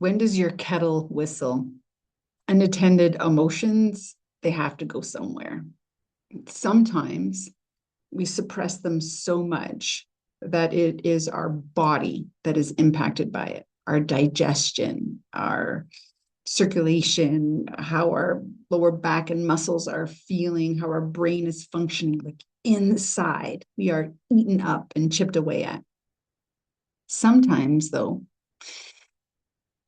When does your kettle whistle? Unattended emotions, they have to go somewhere. Sometimes we suppress them so much that it is our body that is impacted by it, our digestion, our circulation, how our lower back and muscles are feeling, how our brain is functioning. Like inside, we are eaten up and chipped away at. Sometimes, though,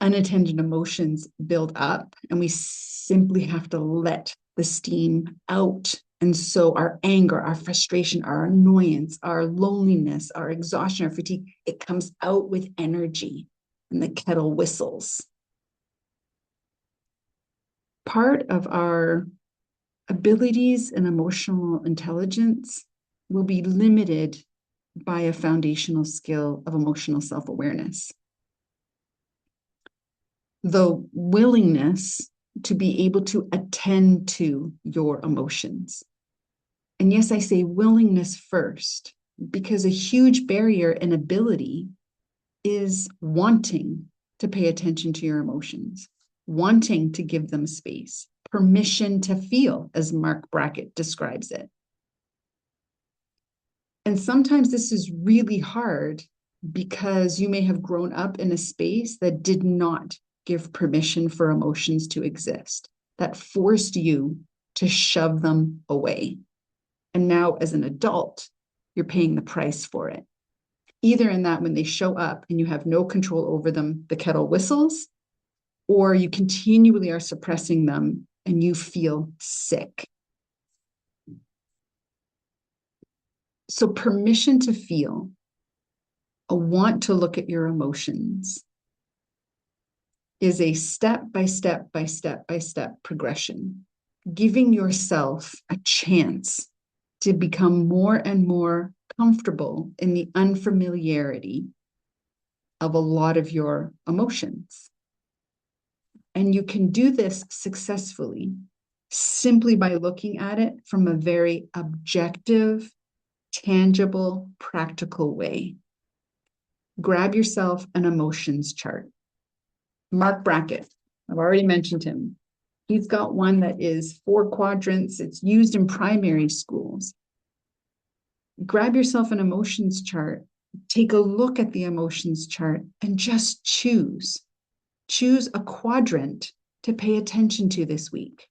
unattended emotions build up and we simply have to let the steam out. And so our anger, our frustration, our annoyance, our loneliness, our exhaustion, our fatigue, it comes out with energy and the kettle whistles. Part of our abilities and emotional intelligence will be limited by a foundational skill of emotional self-awareness. The willingness to be able to attend to your emotions. And yes, I say willingness first, because a huge barrier and ability is wanting to pay attention to your emotions, wanting to give them space, permission to feel, as Mark Brackett describes it. And sometimes this is really hard because you may have grown up in a space that did not give permission for emotions to exist, that forced you to shove them away. And now, as an adult, you're paying the price for it. Either in that when they show up and you have no control over them, the kettle whistles, or you continually are suppressing them and you feel sick. So, permission to feel, a want to look at your emotions, is a step by step by step by step progression, giving yourself a chance to become more and more comfortable in the unfamiliarity of a lot of your emotions. And you can do this successfully simply by looking at it from a very objective, tangible, practical way. Grab yourself an emotions chart. Mark Brackett, I've already mentioned him. He's got one that is 4 quadrants. It's used in primary schools. Grab yourself an emotions chart, take a look at the emotions chart, and just choose. Choose a quadrant to pay attention to this week.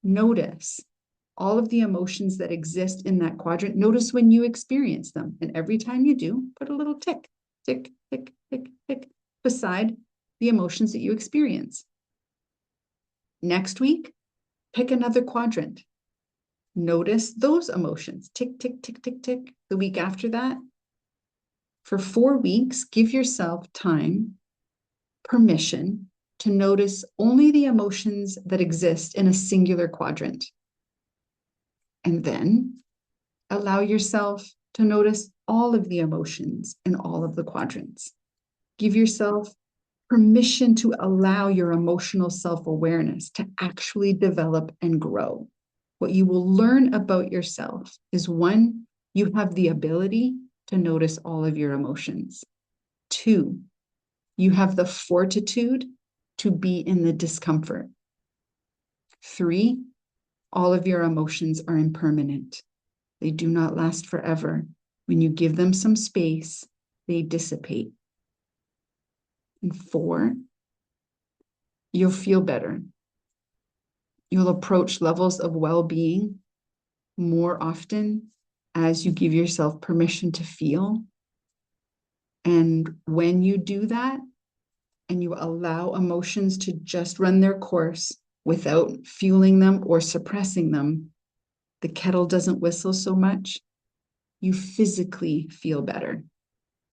Notice all of the emotions that exist in that quadrant. Notice when you experience them. And every time you do, put a little tick, tick, tick, tick, tick beside the emotions that you experience. Next week, pick another quadrant. Notice those emotions. Tick, tick, tick, tick, tick. The week after that, for 4 weeks, give yourself time, permission to notice only the emotions that exist in a singular quadrant. And then allow yourself to notice all of the emotions in all of the quadrants. Give yourself permission to allow your emotional self-awareness to actually develop and grow. What you will learn about yourself is 1, you have the ability to notice all of your emotions. 2, you have the fortitude to be in the discomfort. 3, all of your emotions are impermanent. They do not last forever. When you give them some space, they dissipate. And 4, you'll feel better. You'll approach levels of well-being more often as you give yourself permission to feel. And when you do that, and you allow emotions to just run their course without fueling them or suppressing them, the kettle doesn't whistle so much. You physically feel better.